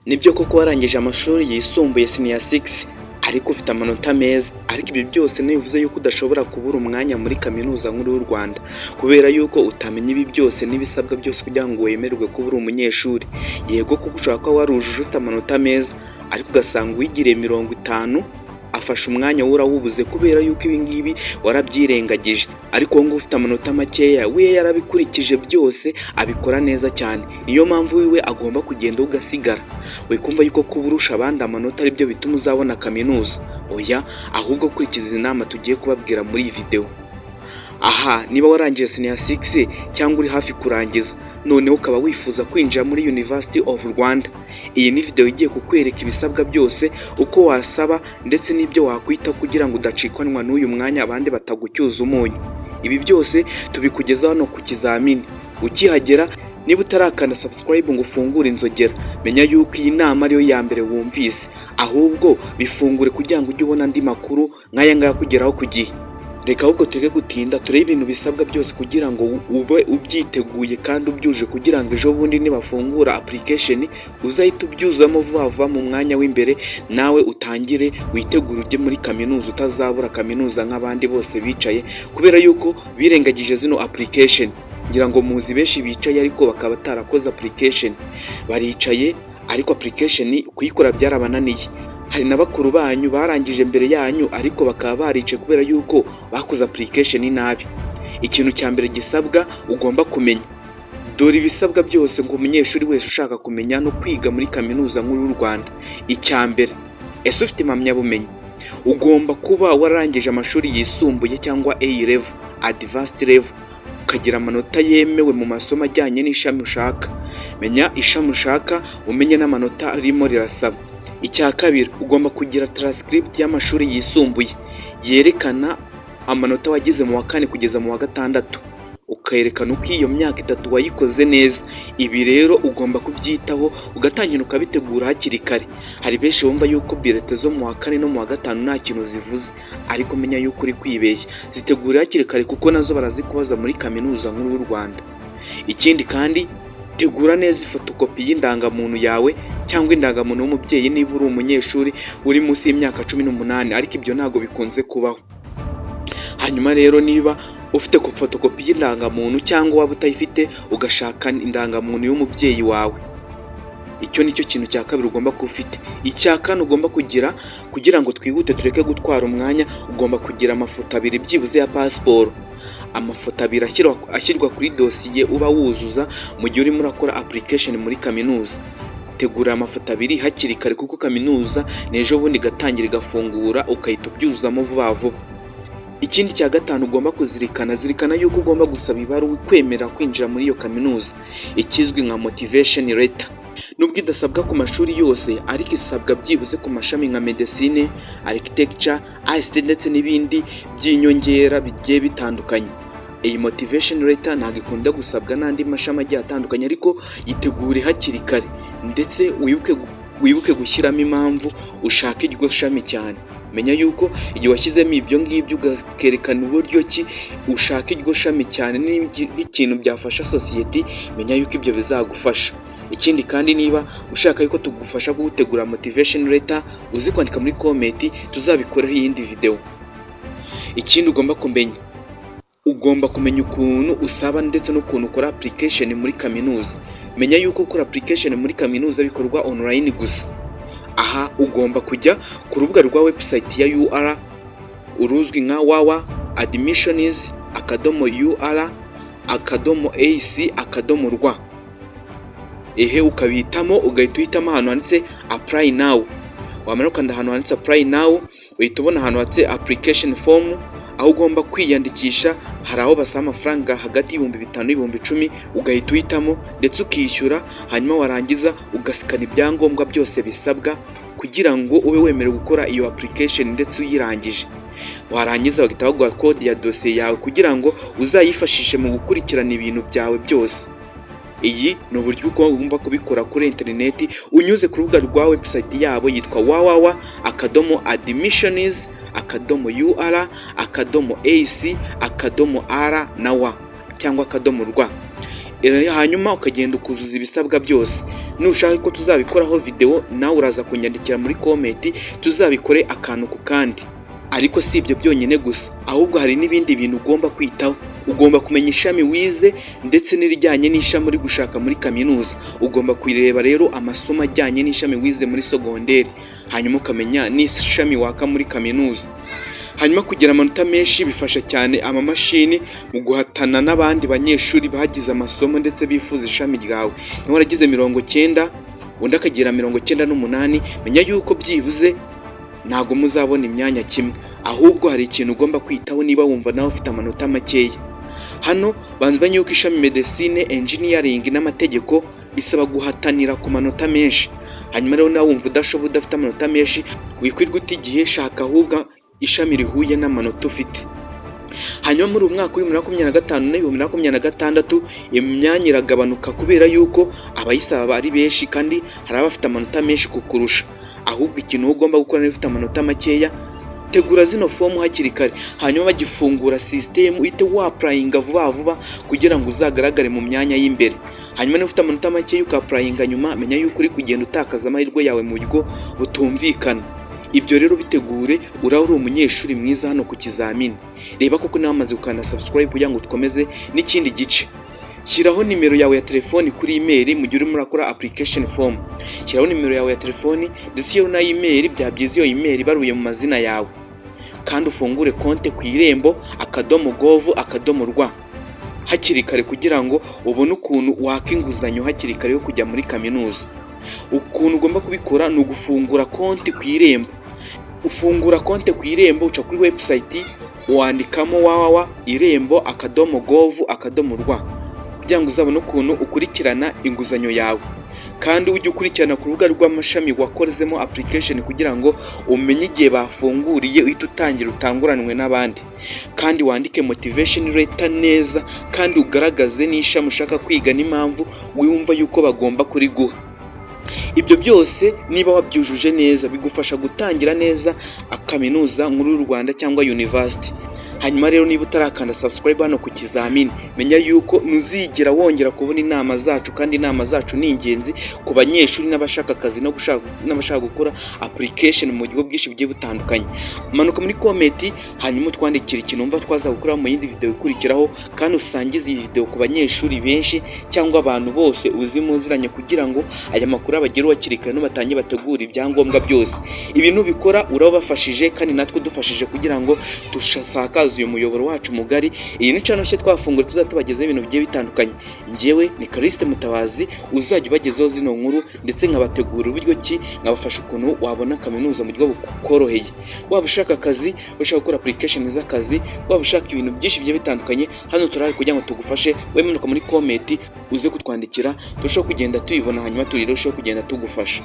Nibyo koko warangije amashuri yisumbuye senior 6 ariko ufite amanota meza, ariko ibi byose ntibivuze yuko udashobora kubura umwanya muri kaminuza nkuru y'u Rwanda, kubera yuko utamenya ibi byose n'ibisabwa byose kugira ngo wemererwe kuba uri umunyeshuri. Yego kuko ushobora kuba warujuje ufite amanota meza, ariko ugasanga uwigiriye 50 afashe umwanya wurawubuze kubera yuko ibi ngibi warabyirengagije, ariko wowe ngo ufite amanota makeya we yarabikurikije byose abikora neza cyane. Niyo mpamvu wiwe agomba kugenda ugasigara. We kumva yuko kuburusha abandi amanota ari byo bituma uzabona kaminuza. Oya, ahubwo kurikiza inama tugiye kubabwira muri iyi video. Aha, niba warangije senior 6 cyangwa uri hafi kurangiza, noneho ukaba wifuza kwinjira muri University of Rwanda, iyi ni video igiye kukwereka ibisabwa byose, uko wasaba ndetse n'ibyo wakwita kugira ngo udacikwanwa n'uyu mwanya abandi batagucyuza umunyu. Ibi byose tubikugeza hano ku kizamini. Ukihagera, niba utarakanda subscribe ngo ufungure inzogera, menya yuko iyi nama ariyo ya mbere wumvise, ahubwo bifungure kugira ngo ujye ubona andi makuru nk'aya ngaya kugeraho ku gihe. Reka ahubwo tureke gutinda, turebe ibintu bisabwa byose kugira ngo ube ubyiteguye kandi ubyuje, kugira ngo ejo bundi nibafungura application uzahita ubyuzamo vuba mu mwanya w'imbere, nawe utangire witegura ujye muri kaminuza, utazabura kaminuza nk'abandi bose bicaye kubera yuko birengagije zino application. Ngira ngo muzi benshi bicaye ariko bakaba batarakoze application, baricaye ariko application kuyikora byarabananiye. Hari na bakuru banyu barangije mbere yanyu ariko bakaba barice kubera yuko bakoze application nabi. Ikintu cya mbere gisabwa ugomba kumenya, dore ibisabwa byose ngo umunyeshuri wese ushaka kumenya no kwiga muri kaminuza nkuru y'u Rwanda. Icya mbere, ese ufite impamyabumenyi? Ugomba kuba warangije amashuri yisumbuye cyangwa A level, advanced level, ukagira amanota yemewe mu masomo ajyanye n'ishami ushaka. Menya ishami ushaka, umenye n'amanota arimo rirasaba. Icya kabiri, ugomba kugira transcript y'amashuri yisumbuye yerekana amanota wagize mu wa 4 kugeza mu wa 6, ukerekana uko iyo myaka 3 wayikoze neza. Ibi rero ugomba kubyitaho ugatangira ukabitegura hakiri kare. Hari benshi bumva yuko bilete zo mu wa 4 no mu wa 5 nta kintu zivuze, ariko menya yuko uri kwibeshya. Zitegura hakiri kare kuko nazo barazikubaza muri kaminuza nkuru y'u Rwanda. Ikindi kandi, tegura neza ifotokopi y'indangamuntu yawe cyangwa indangamuntu y'umubyeyi niba uri umunyeshuri uri munsi y'imyaka 18, ariko ibyo ntago bikunze kubaho. Hanyuma rero niba ufite fotokopi y'indangamuntu cyangwa waba utayifite, ugashaka indangamuntu y'umubyeyi wawe. Icyo nicyo kintu cya kabiri ugomba kufite. Icya kane ugomba kugira ngo twihute tureke gutwara umwanya, ugomba kugira amafoto 2 byibuze ya passport. Amafoto 2 ashyirwa kuri dosiye uba wuzuza mu gihe urimo urakora application muri kaminuza. Tegura amafoto 2 hakiri kare kuko kaminuza nejo bundi gatangira igafungura, ukahita ubyuzamo vuba. Ikindi cya gatanu ugomba zirikana yuko ugomba gusaba ibaruwa kwemera kwinjira muri iyo kaminuza, ikizwi nka motivation letter. Nubwo idasabwa ku mashuri yose, ariko isabwa byibuze ku mashami nka medicine, architecture, ICT ndetse n'ibindi by'inyongera bigiye bitandukanye. Iyi motivation letter ntabwo ikunda gusabwa n'andi mashami agiye atandukanye, ariko yitegure hakiri kare ndetse wibuke gushyiramo impamvu ushaka iryo shami cyane. Menya yuko igihe washyizemo ibyo ngibyo ugakerekana uburyo ki ushaka iryo shami cyane n'ikintu byafasha society, menya yuko ibyo bizagufasha. Ikindi kandi, niba ushaka yuko tugufasha gutegura motivation letter, uzi kwandika muri comment, tuzabikoraho iyindi video. Ikindi ugomba kumenya ukuntu usaba ndetse n'ukuntu ukora application muri kaminuza. Menya yuko ukora application muri kaminuza bikorwa online gusa. Aha ugomba kujya ku rubuga rwa website ya UR uruzwi nka wawa.admissions.ur.ac.rw. Ukabitamo ugahita uhitamo ahantu handitse apply now. Wamara ukanda ahantu handitse apply now, uhita ubona ahantu handitse application form, aho ugomba kwiyandikisha. Hari aho basaba amafaranga hagati y'5,000 n'10,000, ugahita uhitamo ndetse ukishyura. Hanyuma warangiza ugasikana ibyangombwa byose bisabwa kugira ngo ube wemerewe gukora iyo application ndetse uyirangije. Warangiza bagahita baguha code ya dossier yawe kugira ngo uzayifashishe mu gukurikirana ibintu byawe byose. Iyi ni uburyo ugomba kubikora kuri internet unyuze ku rubuga rwa website yabo yitwa wawa.admissions.ur.ac.rw cyangwa .rw. hanyuma ukagenda ukuzuza ibisabwa byose. Nushaka ko tuzabikoraho video nawe uraza kunyandikira muri comment tuzabikore akantu ku kandi. Ariko si ibyo byonyine gusa, ahubwo hari n'ibindi bintu ugomba kwitaho. Ugomba kumenya ishami wize ndetse n'irijyanye n'ishami uri gushaka muri kaminuza. Ugomba kwireba rero amasomo ajyanye n'ishami wize muri segonderi, hanyuma ukamenya n'ishami waka muri kaminuza. Hanyuma kugira amanota menshi bifasha cyane amamashini mu guhatana n'abandi banyeshuri bagize amasomo ndetse bifuza ishami ryawe. Niba waragize 90 undi akagira 98, menya yuko byibuze ntago muzabona imyanya kimwe, ahubwo hari ikintu ugomba kwitaho niba wumva nawe ufite amanota makeya. Hano banzanye yuko ishami medicine, engineering n'amategeko bisaba guhatanira ku manota menshi. Hanyuma rero nawe wumva udashoboye udafite amanota menshi, wikwirwa utigihe, shaka ahubwo ishami rihuye n'amanota ufite. Hanyuma muri umwaka wa 2025 na 2026 imyanya iragabanuka kubera yuko abayisaba ari benshi kandi hari abafite amanota menshi kukurusha. Ahubwo ikintu ugomba gukora niba ufite amanota makeya, tegura zino fomu hakiri kare, hanyuma bagifungura system uhite waprayinga vuba kugira ngo uzagaragare mu myanya y'imbere. Hanyuma niba ufite amanota makeya ukaprayinga nyuma, menya yuko uri kugenda utakaza amahirwe yawe mu buryo butumvikana. Ibyo rero bitegure, uri umunyeshuri mwiza hano ku kizamini. Reba koko nawe amaze ukana subscribe kugira ngo tukomeze n'ikindi gice. Shyiraho nimero yawe ya telefoni kuri email mu gihe urimo urakora application form. Shyiraho nimero yawe ya telefoni ndetse na email, bya byiza iyo email baruye mu mazina yawe. Kandi ufungure konte ku irembo @gov.rw hakiri kare kugira ngo ubone ukuntu waka inguzanyo hakiri kare yo kujya muri kaminuza. Ukuntu ugomba kubikora ni ugufungura konti ku irembo. Ufungura konti ku irembo, uca kuri website wandikamo www.irembo.gov.rw kugira ngo uzabone ukuntu ukurikirana inguzanyo yawe. Kandi ujye ukurikirana ku rubuga rw'amashami wakozemo application kugira ngo umenye igihe bafunguriye, uhite utangira utanguranwe n'abandi. Kandi wandike motivation letter neza kandi ugaragaze n'ishami ushaka kwiga n'impamvu wumva yuko bagomba kuriguha. Ibyo byose niba wabyujuje neza bigufasha gutangira neza kaminuza nkuru y'u Rwanda cyangwa university. Hanyuma rero niba utarakanda subscribe hano ku kizamini, menya yuko ntuzigera wongera kubona inama zacu, kandi inama zacu ni ingenzi ku banyeshuri n'abashaka akazi n'abashaka gukora application mu gihugu bwinshi bigiye butandukanye. Manuka muri comment hanyuma twandikira ikintu umva twaza gukora mu yindi video ikurikiraho, kandi usangize iyi video ku banyeshuri benshi cyangwa abantu bose uzi muziranye kugira ngo aya makuru abagere wakirikana no batangiye bategura ibyangombwa byose. Ibintu bikora urabafashije kandi natwe dufashije kugira ngo dushaka uyu muyoboro wacu mugari. Iyi ni channel nshya twafungura tuzatubagezaho ibintu bigiye bitandukanye. Njyewe ni Callixte Mutabazi, uzajya ubagezaho zino nkuru ndetse nkabategura uburyo ki nkabafasha ukuntu wabona kaminuza mu buryo bukoroheye. Waba ushaka akazi, ushaka gukora application z'akazi, waba ushaka ibintu byinshi bigiye bitandukanye, hano turari kugira ngo tugufashe. Wemenuka muri comment uze kutwandikira, turushaho kugenda tuyibona hanyuma turirushaho kugenda tugufasha.